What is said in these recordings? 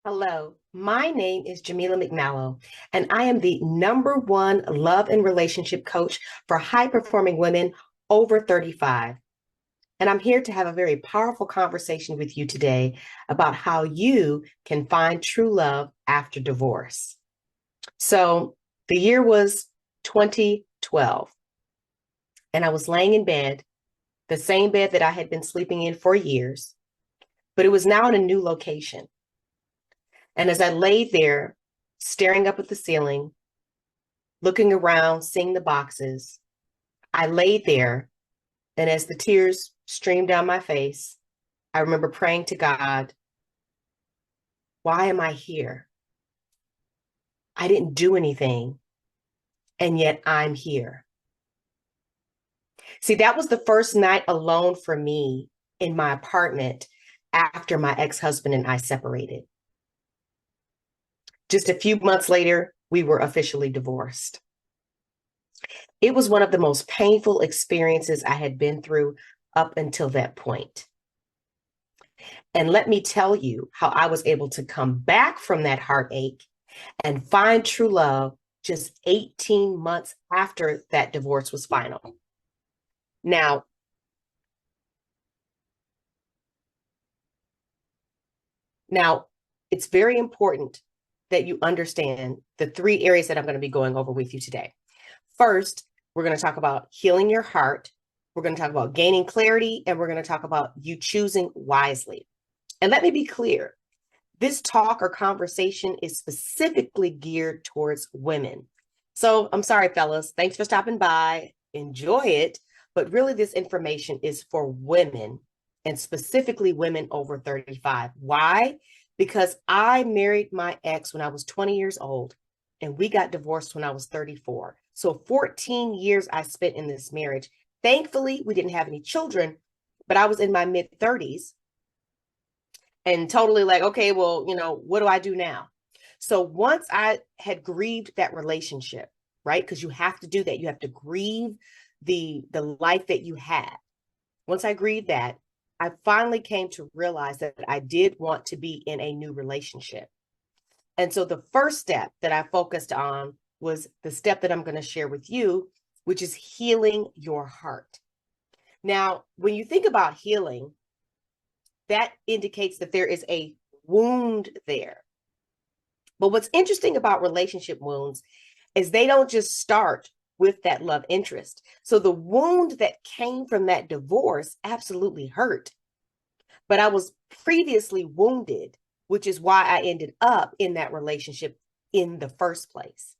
Hello, my name is Jamila McMallow, and I am the #1 love and relationship coach for high-performing women over 35. And I'm here to have a very powerful conversation with you today about how you can find true love after divorce. So the year was 2012, and I was laying in bed, the same bed that I had been sleeping in for years, but it was now in a new location. And as I laid there, staring up at the ceiling, looking around, seeing the boxes, I laid there. And as the tears streamed down my face, I remember praying to God, why am I here? I didn't do anything, and yet I'm here. See, that was the first night alone for me in my apartment after my ex-husband and I separated. Just a few months later, we were officially divorced. It was one of the most painful experiences I had been through up until that point. And let me tell you how I was able to come back from that heartache and find true love just 18 months after that divorce was final. Now, it's very important that you understand the 3 areas that I'm going to be going over with you today. First, we're going to talk about healing your heart. We're going to talk about gaining clarity, and we're going to talk about you choosing wisely. And let me be clear, this talk or conversation is specifically geared towards women. So I'm sorry, fellas, thanks for stopping by. Enjoy it. But really, this information is for women, and specifically women over 35. Why? Because I married my ex when I was 20 years old, and we got divorced when I was 34. So 14 years I spent in this marriage. Thankfully, we didn't have any children, but I was in my mid-30s and totally like, okay, well, what do I do now? So once I had grieved that relationship, right? Because you have to do that. You have to grieve the life that you had. Once I grieved that, I finally came to realize that I did want to be in a new relationship. And so the first step that I focused on was the step that I'm going to share with you, which is healing your heart. Now, when you think about healing, that indicates that there is a wound there. But what's interesting about relationship wounds is they don't just start with that love interest. So the wound that came from that divorce absolutely hurt. But I was previously wounded, which is why I ended up in that relationship in the first place.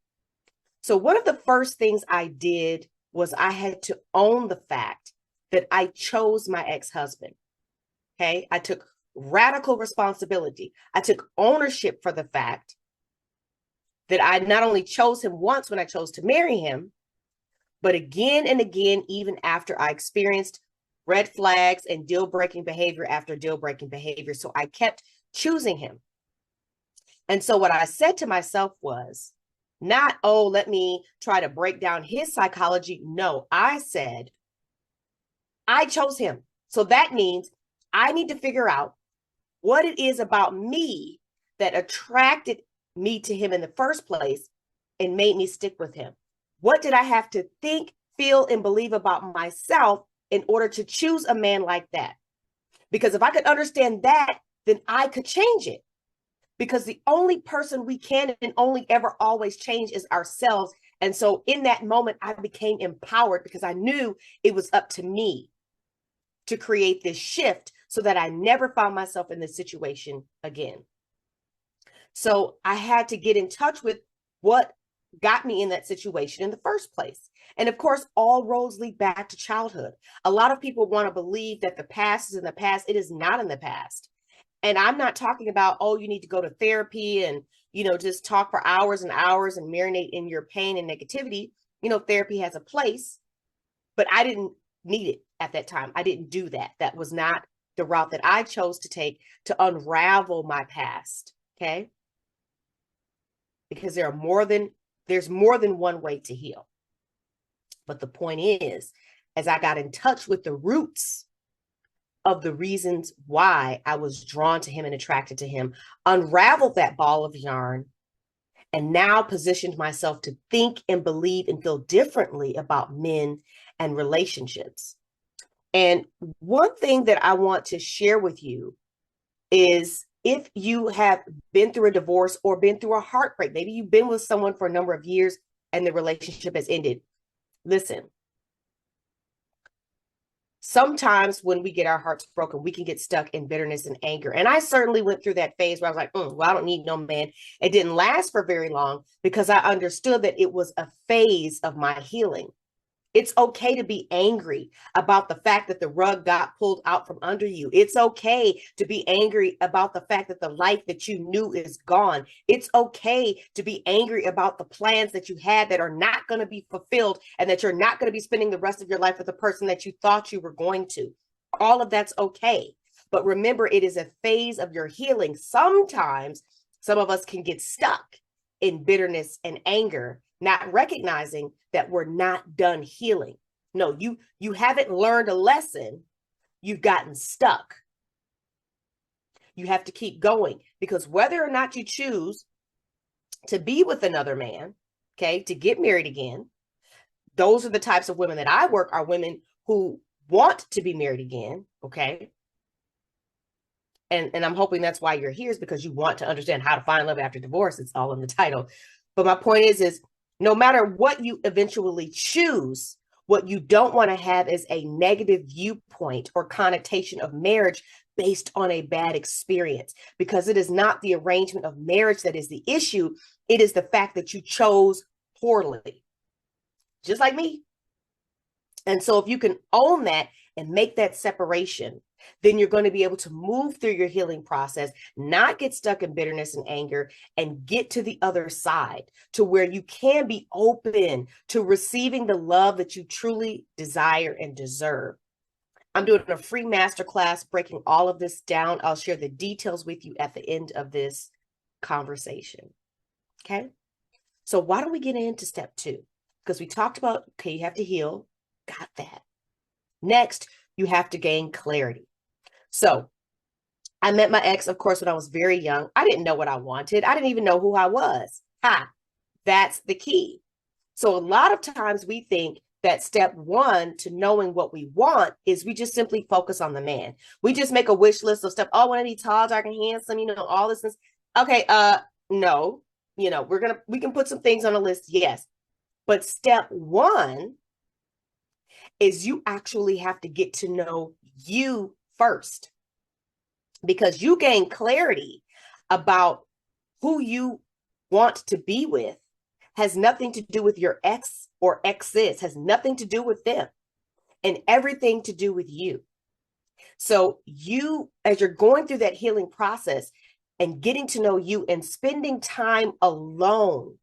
So one of the first things I did was I had to own the fact that I chose my ex-husband. Okay, I took radical responsibility. I took ownership for the fact that I not only chose him once when I chose to marry him, but again and again, even after I experienced red flags and deal-breaking behavior after deal-breaking behavior. So I kept choosing him. And so what I said to myself was not, oh, let me try to break down his psychology. No, I said, I chose him. So that means I need to figure out what it is about me that attracted me to him in the first place and made me stick with him. What did I have to think, feel, and believe about myself in order to choose a man like that? Because if I could understand that, then I could change it. Because the only person we can and only ever always change is ourselves. And so in that moment, I became empowered because I knew it was up to me to create this shift so that I never found myself in this situation again. So I had to get in touch with what got me in that situation in the first place. And of course, all roads lead back to childhood. A lot of people want to believe that the past is in the past. It is not in the past. And I'm not talking about, oh, you need to go to therapy and, just talk for hours and hours and marinate in your pain and negativity. Therapy has a place, but I didn't need it at that time. I didn't do that. That was not the route that I chose to take to unravel my past. Okay. Because there's more than one way to heal. But the point is, as I got in touch with the roots of the reasons why I was drawn to him and attracted to him, unraveled that ball of yarn, and now positioned myself to think and believe and feel differently about men and relationships. And one thing that I want to share with you is, if you have been through a divorce or been through a heartbreak, maybe you've been with someone for a number of years and the relationship has ended. Listen, sometimes when we get our hearts broken, we can get stuck in bitterness and anger. And I certainly went through that phase where I was like, well, I don't need no man. It didn't last for very long because I understood that it was a phase of my healing. It's okay to be angry about the fact that the rug got pulled out from under you. It's okay to be angry about the fact that the life that you knew is gone. It's okay to be angry about the plans that you had that are not going to be fulfilled and that you're not going to be spending the rest of your life with the person that you thought you were going to. All of that's okay. But remember, it is a phase of your healing. Sometimes some of us can get stuck in bitterness and anger, not recognizing that we're not done healing. No, you haven't learned a lesson. You've gotten stuck. You have to keep going, because whether or not you choose to be with another man, okay, to get married again, those are the types of women that I work, are women who want to be married again, okay? And I'm hoping that's why you're here, is because you want to understand how to find love after divorce. It's all in the title. But my point is no matter what you eventually choose, what you don't want to have is a negative viewpoint or connotation of marriage based on a bad experience, because it is not the arrangement of marriage that is the issue. It is the fact that you chose poorly, just like me. And so if you can own that and make that separation, then you're going to be able to move through your healing process, not get stuck in bitterness and anger, and get to the other side to where you can be open to receiving the love that you truly desire and deserve. I'm doing a free masterclass breaking all of this down. I'll share the details with you at the end of this conversation. Okay. So why don't we get into step 2? Because we talked about, okay, you have to heal. Got that. Next, you have to gain clarity. So I met my ex, of course, when I was very young. I didn't know what I wanted. I didn't even know who I was. That's the key. So a lot of times we think that step 1 to knowing what we want is we just simply focus on the man. We just make a wish list of stuff. Oh, I want to be tall, dark, and handsome, all this. Okay, no, we can put some things on a list, yes. But step 1 is you actually have to get to know you first, because you gain clarity about who you want to be with has nothing to do with your ex or exes, has nothing to do with them, and everything to do with you. So you, as you're going through that healing process and getting to know you and spending time alone,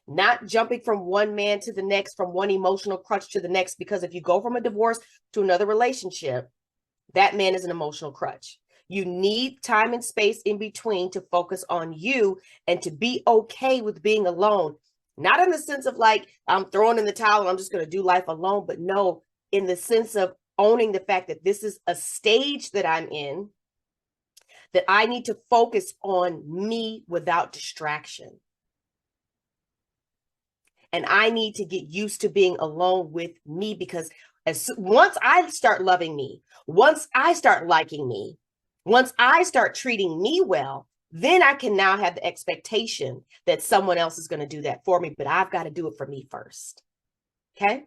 not jumping from one man to the next, from one emotional crutch to the next, because if you go from a divorce to another relationship, that man is an emotional crutch. You need time and space in between to focus on you and to be okay with being alone. Not in the sense of like, I'm throwing in the towel and I'm just going to do life alone, but no, in the sense of owning the fact that this is a stage that I'm in, that I need to focus on me without distraction. And I need to get used to being alone with me, because once I start loving me, once I start liking me, once I start treating me well, then I can now have the expectation that someone else is going to do that for me, but I've got to do it for me first. Okay?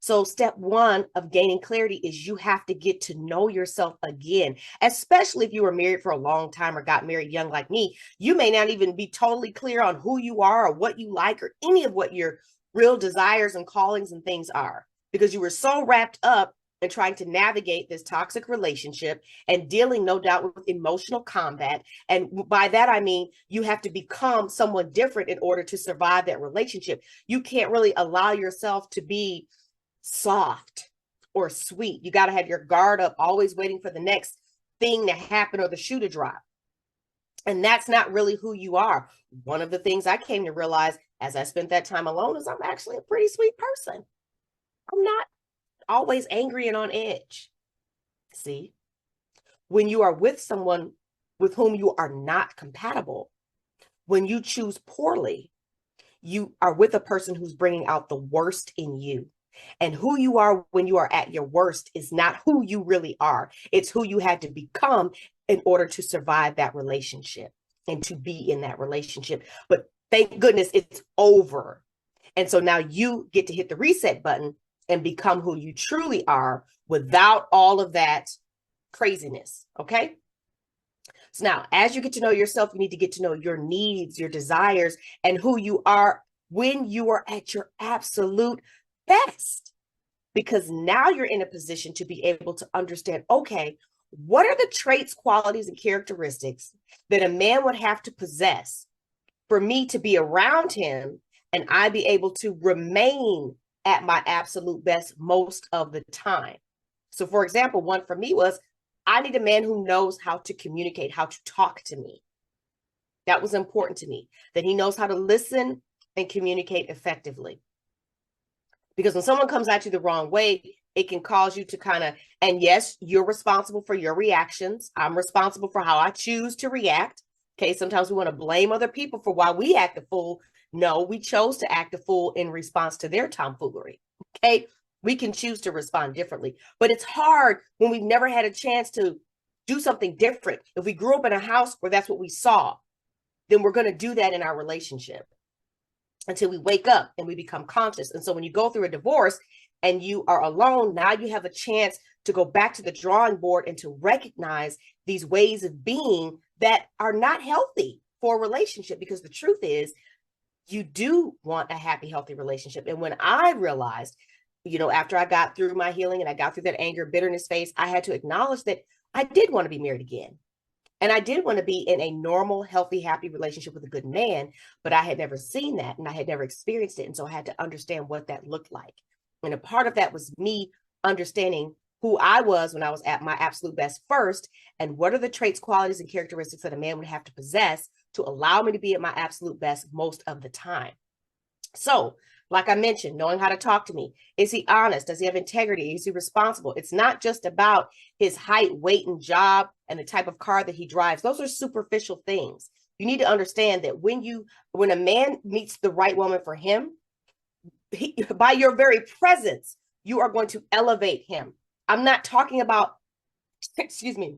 So step 1 of gaining clarity is you have to get to know yourself again, especially if you were married for a long time or got married young like me. You may not even be totally clear on who you are or what you like or any of what your real desires and callings and things are, because you were so wrapped up in trying to navigate this toxic relationship and dealing, no doubt, with emotional combat. And by that, I mean, you have to become someone different in order to survive that relationship. You can't really allow yourself to be soft or sweet. You got to have your guard up, always waiting for the next thing to happen or the shoe to drop. And that's not really who you are. One of the things I came to realize as I spent that time alone is I'm actually a pretty sweet person. I'm not always angry and on edge. See, when you are with someone with whom you are not compatible, when you choose poorly, you are with a person who's bringing out the worst in you. And who you are when you are at your worst is not who you really are. It's who you had to become in order to survive that relationship and to be in that relationship. But thank goodness it's over. And so now you get to hit the reset button and become who you truly are without all of that craziness. Okay. So now, as you get to know yourself, you need to get to know your needs, your desires, and who you are when you are at your absolute best. Because now you're in a position to be able to understand, okay, what are the traits, qualities, and characteristics that a man would have to possess for me to be around him and I be able to remain at my absolute best most of the time? So, for example, one for me was, I need a man who knows how to communicate, how to talk to me. That was important to me, that he knows how to listen and communicate effectively. Because when someone comes at you the wrong way, it can cause you to kind of, and yes, you're responsible for your reactions. I'm responsible for how I choose to react. Okay, sometimes we want to blame other people for why we act a fool. No, we chose to act a fool in response to their tomfoolery. Okay, we can choose to respond differently, but it's hard when we've never had a chance to do something different. If we grew up in a house where that's what we saw, then we're going to do that in our relationship until we wake up and we become conscious. And so when you go through a divorce and you are alone, now you have a chance to go back to the drawing board and to recognize these ways of being that are not healthy for a relationship. Because the truth is, you do want a happy, healthy relationship. And when I realized, after I got through my healing and I got through that anger, bitterness phase, I had to acknowledge that I did want to be married again. And I did want to be in a normal, healthy, happy relationship with a good man, but I had never seen that and I had never experienced it. And so I had to understand what that looked like. And a part of that was me understanding who I was when I was at my absolute best first, and what are the traits, qualities, and characteristics that a man would have to possess to allow me to be at my absolute best most of the time. So, like I mentioned, knowing how to talk to me. Is he honest? Does he have integrity? Is he responsible? It's not just about his height, weight, and job and the type of car that he drives. Those are superficial things. You need to understand that when a man meets the right woman for him, by your very presence, you are going to elevate him. I'm not talking about, excuse me,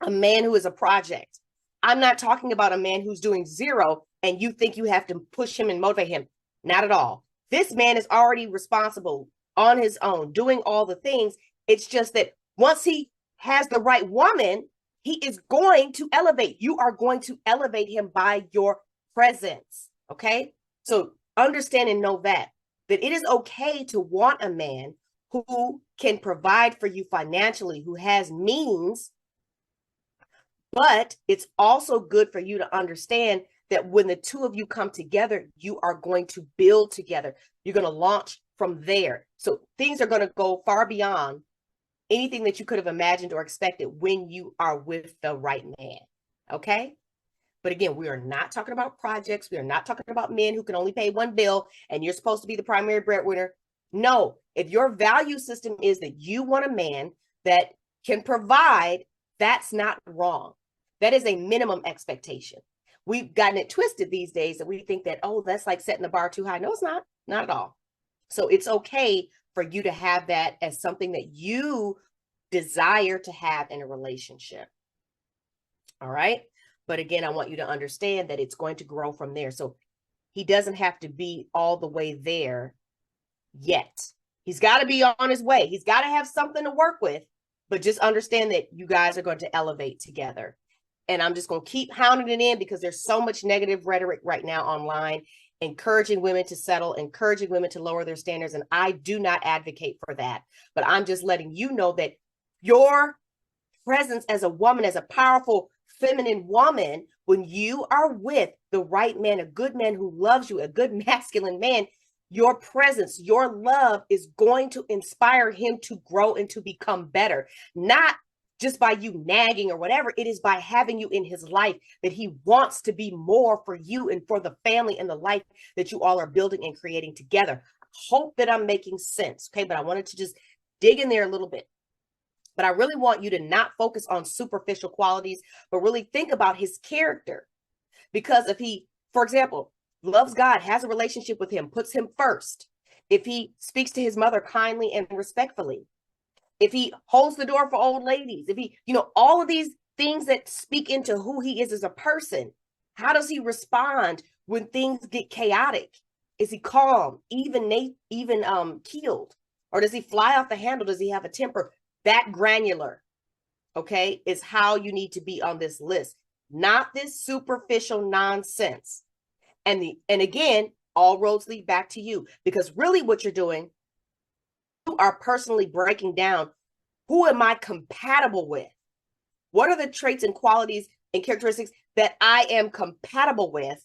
a man who is a project. I'm not talking about a man who's doing zero and you think you have to push him and motivate him. Not at all. This man is already responsible on his own, doing all the things. It's just that once he has the right woman, he is going to elevate. You are going to elevate him by your presence. Okay? So understand and know that it is okay to want a man who can provide for you financially, who has means, but it's also good for you to understand that when the two of you come together, you are going to build together. You're going to launch from there. So things are going to go far beyond anything that you could have imagined or expected when you are with the right man. Okay? But again, we are not talking about projects. We are not talking about men who can only pay one bill and you're supposed to be the primary breadwinner. No, if your value system is that you want a man that can provide, that's not wrong. That is a minimum expectation. We've gotten it twisted these days that we think that, oh, that's like setting the bar too high. No, it's not. Not at all. So it's okay for you to have that as something that you desire to have in a relationship. All right. But again, I want you to understand that it's going to grow from there. So he doesn't have to be all the way there yet. He's got to be on his way. He's got to have something to work with, but just understand that you guys are going to elevate together. And I'm just going to keep hounding it in because there's so much negative rhetoric right now online, encouraging women to settle, encouraging women to lower their standards. And I do not advocate for that, but I'm just letting you know that your presence as a woman, as a powerful feminine woman, when you are with the right man, a good man who loves you, a good masculine man, your presence, your love is going to inspire him to grow and to become better. Not just by you nagging or whatever. It is by having you in his life that he wants to be more for you and for the family and the life that you all are building and creating together. I hope that I'm making sense. Okay. But I wanted to just dig in there a little bit But I really want you to not focus on superficial qualities, but really think about his character. Because if he, for example, loves God, has a relationship with him, puts him first, if he speaks to his mother kindly and respectfully, if he holds the door for old ladies, if he, all of these things that speak into who he is as a person, how does he respond when things get chaotic? Is he calm, even keeled? Or does he fly off the handle? Does he have a temper? That granular, okay, is how you need to be on this list, not this superficial nonsense. And again, all roads lead back to you, because really what you're doing, you are personally breaking down, who am I compatible with? What are the traits and qualities and characteristics that I am compatible with?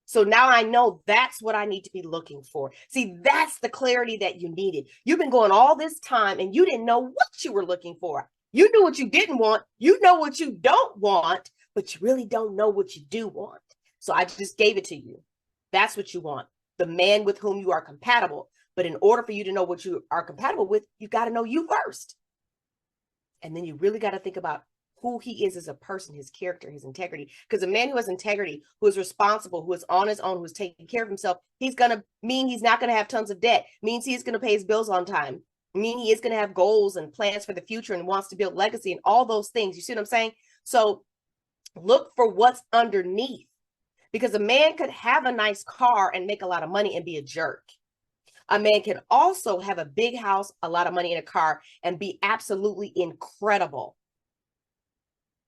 So now I know that's what I need to be looking for. See, that's the clarity that you needed. You've been going all this time and you didn't know what you were looking for. You knew what you didn't want. You know what you don't want, but you really don't know what you do want. So I just gave it to you. That's what you want. The man with whom you are compatible. But in order for you to know what you are compatible with, you got to know you first. And then you really got to think about who he is as a person, his character, his integrity. Because a man who has integrity, who is responsible, who is on his own, who's taking care of himself, he's going to mean he's not going to have tons of debt, means he's going to pay his bills on time, mean he is going to have goals and plans for the future and wants to build legacy and all those things. You see what I'm saying? So look for what's underneath, because a man could have a nice car and make a lot of money and be a jerk. A man can also have a big house, a lot of money in a car, and be absolutely incredible.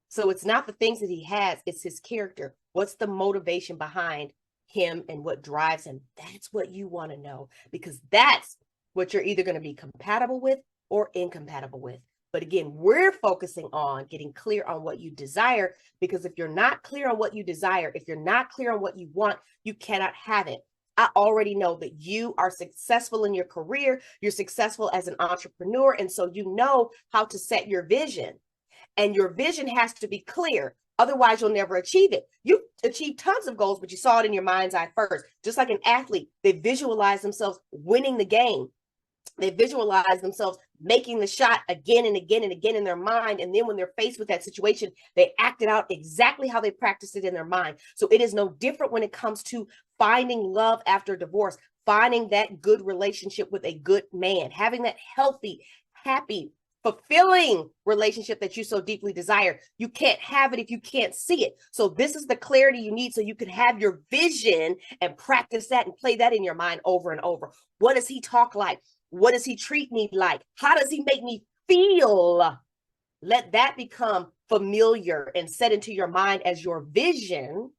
So it's not the things that he has, it's his character. What's the motivation behind him and what drives him? That's what you want to know, because that's what you're either going to be compatible with or incompatible with. But again, we're focusing on getting clear on what you desire, because if you're not clear on what you desire, if you're not clear on what you want, you cannot have it. I already know that you are successful in your career. You're successful as an entrepreneur. And so you know how to set your vision. And your vision has to be clear. Otherwise, you'll never achieve it. You achieved tons of goals, but you saw it in your mind's eye first. Just like an athlete, they visualize themselves winning the game. They visualize themselves making the shot again and again and again in their mind. And then when they're faced with that situation, they act it out exactly how they practiced it in their mind. So it is no different when it comes to finding love after divorce, finding that good relationship with a good man, having that healthy, happy, fulfilling relationship that you so deeply desire. You can't have it if you can't see it. So this is the clarity you need so you can have your vision and practice that and play that in your mind over and over. What does he talk like? What does he treat me like? How does he make me feel? Let that become familiar and set into your mind as your vision.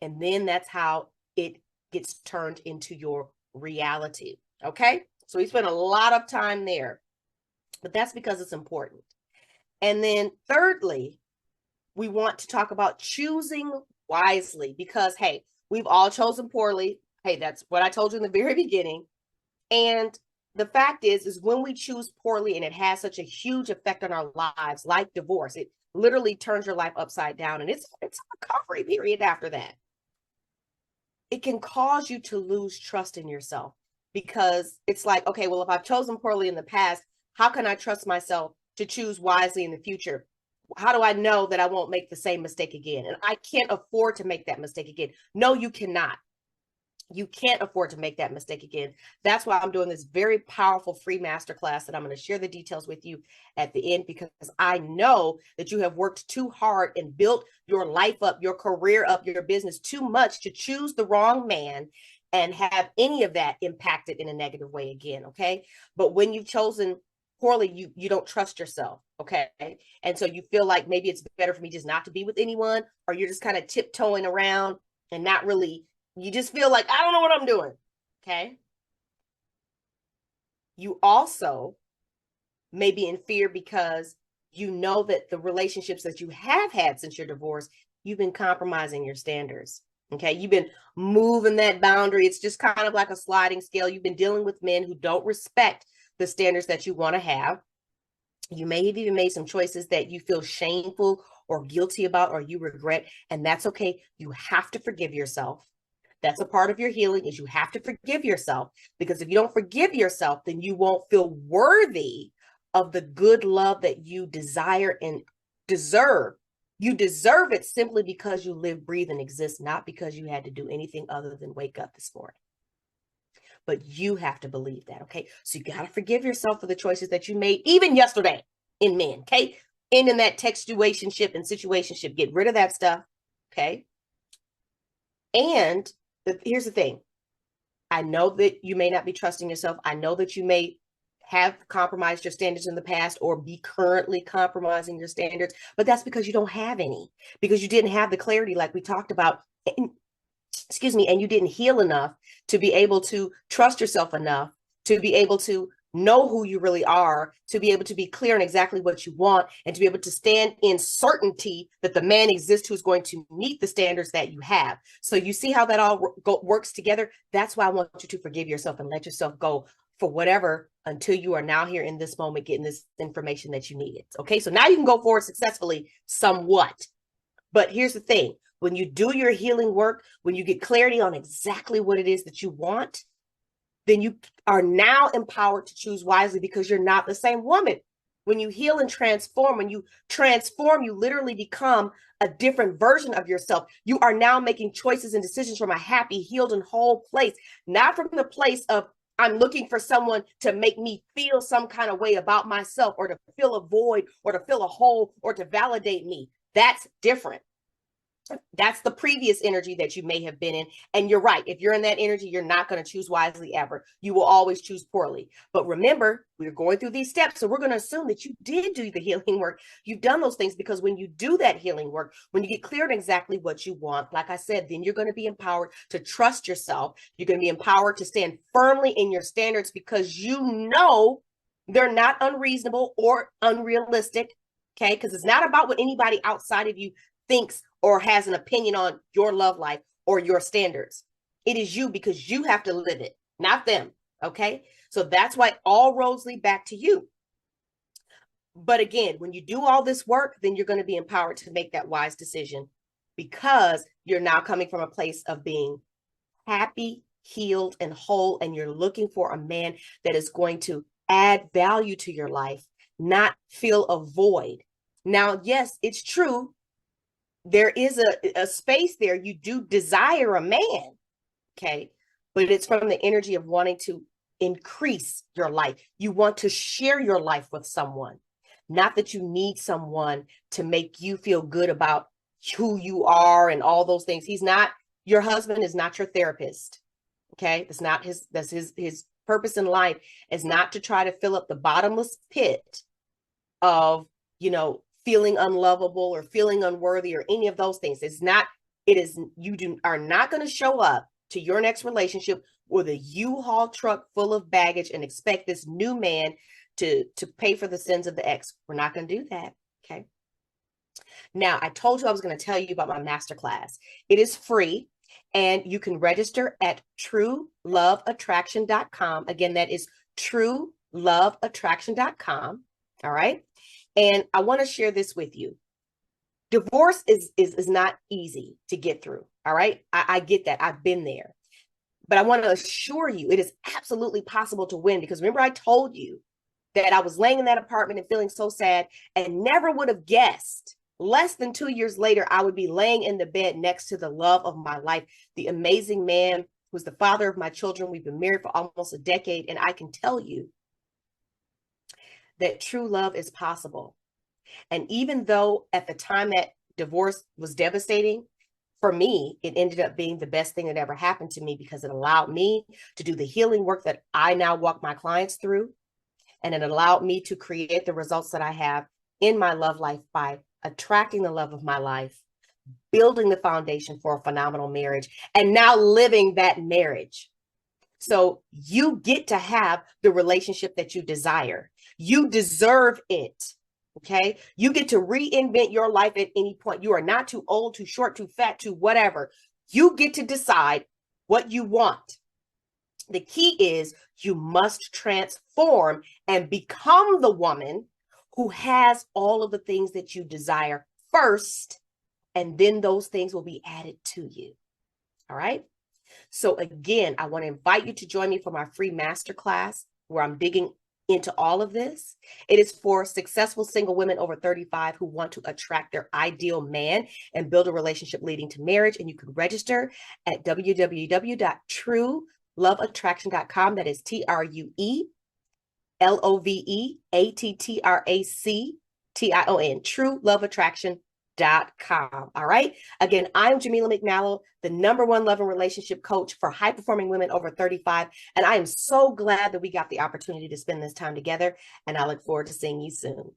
And then that's how it gets turned into your reality. Okay? So we spent a lot of time there, but that's because it's important. And then thirdly, we want to talk about choosing wisely, because, hey, we've all chosen poorly. Hey, that's what I told you in the very beginning. And the fact is when we choose poorly and it has such a huge effect on our lives, like divorce, it literally turns your life upside down. And it's a recovery period after that. It can cause you to lose trust in yourself, because it's like, okay, well, if I've chosen poorly in the past, how can I trust myself to choose wisely in the future? How do I know that I won't make the same mistake again? And I can't afford to make that mistake again. No, you cannot. You can't afford to make that mistake again. That's why I'm doing this very powerful free masterclass that I'm going to share the details with you at the end, because I know that you have worked too hard and built your life up, your career up, your business too much to choose the wrong man and have any of that impacted in a negative way again. Okay. But when you've chosen poorly, you don't trust yourself. Okay. And so you feel like maybe it's better for me just not to be with anyone, or you're just kind of tiptoeing around and not really, you just feel like, I don't know what I'm doing. Okay. You also may be in fear because you know that the relationships that you have had since your divorce, you've been compromising your standards. Okay. You've been moving that boundary. It's just kind of like a sliding scale. You've been dealing with men who don't respect the standards that you want to have. You may have even made some choices that you feel shameful or guilty about, or you regret, and that's okay. You have to forgive yourself. That's a part of your healing, is you have to forgive yourself, because if you don't forgive yourself, then you won't feel worthy of the good love that you desire and deserve. You deserve it simply because you live, breathe, and exist, not because you had to do anything other than wake up this morning. But you have to believe that, okay? So you got to forgive yourself for the choices that you made, even yesterday in men, okay? And in that textuationship and situationship, get rid of that stuff, okay? And here's the thing. I know that you may not be trusting yourself. I know that you may have compromised your standards in the past or be currently compromising your standards, but that's because you don't have any, because you didn't have the clarity like we talked about, excuse me, and you didn't heal enough to be able to trust yourself enough to be able to know who you really are, to be able to be clear on exactly what you want, and to be able to stand in certainty that the man exists who's going to meet the standards that you have. So you see how that all works together? That's why I want you to forgive yourself and let yourself go for whatever until you are now here in this moment getting this information that you needed. Okay, so now you can go forward successfully somewhat. But here's the thing. When you do your healing work, when you get clarity on exactly what it is that you want, then you are now empowered to choose wisely, because you're not the same woman. When you heal and transform, when you transform, you literally become a different version of yourself. You are now making choices and decisions from a happy, healed, and whole place, not from the place of I'm looking for someone to make me feel some kind of way about myself, or to fill a void, or to fill a hole, or to validate me. That's different. That's the previous energy that you may have been in. And you're right. If you're in that energy, you're not going to choose wisely ever. You will always choose poorly. But remember, we're going through these steps. So we're going to assume that you did do the healing work. You've done those things, because when you do that healing work, when you get clear on exactly what you want, like I said, then you're going to be empowered to trust yourself. You're going to be empowered to stand firmly in your standards, because you know they're not unreasonable or unrealistic. Okay. Because it's not about what anybody outside of you thinks or has an opinion on your love life or your standards. It is you, because you have to live it, not them. Okay. So that's why all roads lead back to you. But again, when you do all this work, then you're going to be empowered to make that wise decision, because you're now coming from a place of being happy, healed, and whole. And you're looking for a man that is going to add value to your life, not fill a void. Now, yes, it's true. There is a space there. You do desire a man, okay? But it's from the energy of wanting to increase your life. You want to share your life with someone, not that you need someone to make you feel good about who you are and all those things. He's not, your husband is not your therapist, okay? That's his purpose in life is not to try to fill up the bottomless pit of, feeling unlovable or feeling unworthy or any of those things. You are not going to show up to your next relationship with a U-Haul truck full of baggage and expect this new man to pay for the sins of the ex. We're not going to do that. Okay. Now, I told you I was going to tell you about my masterclass. It is free, and you can register at trueloveattraction.com. Again, that is trueloveattraction.com. All right. And I want to share this with you. Divorce is not easy to get through. All right. I get that. I've been there. But I want to assure you it is absolutely possible to win, because remember I told you that I was laying in that apartment and feeling so sad, and never would have guessed less than 2 years later, I would be laying in the bed next to the love of my life, the amazing man who's the father of my children. We've been married for almost a decade. And I can tell you that true love is possible. And even though at the time that divorce was devastating, for me, it ended up being the best thing that ever happened to me, because it allowed me to do the healing work that I now walk my clients through. And it allowed me to create the results that I have in my love life by attracting the love of my life, building the foundation for a phenomenal marriage, and now living that marriage. So you get to have the relationship that you desire. You deserve it. Okay. You get to reinvent your life at any point. You are not too old, too short, too fat, too whatever. You get to decide what you want. The key is you must transform and become the woman who has all of the things that you desire first, and then those things will be added to you. All right. So again, I want to invite you to join me for my free masterclass where I'm digging into all of this. It is for successful single women over 35 who want to attract their ideal man and build a relationship leading to marriage. And you can register at www.trueloveattraction.com. That is TrueLoveAttraction.com, trueloveattraction.com. All right. Again, I'm Jamila McMallow, the #1 love and relationship coach for high performing women over 35. And I am so glad that we got the opportunity to spend this time together. And I look forward to seeing you soon.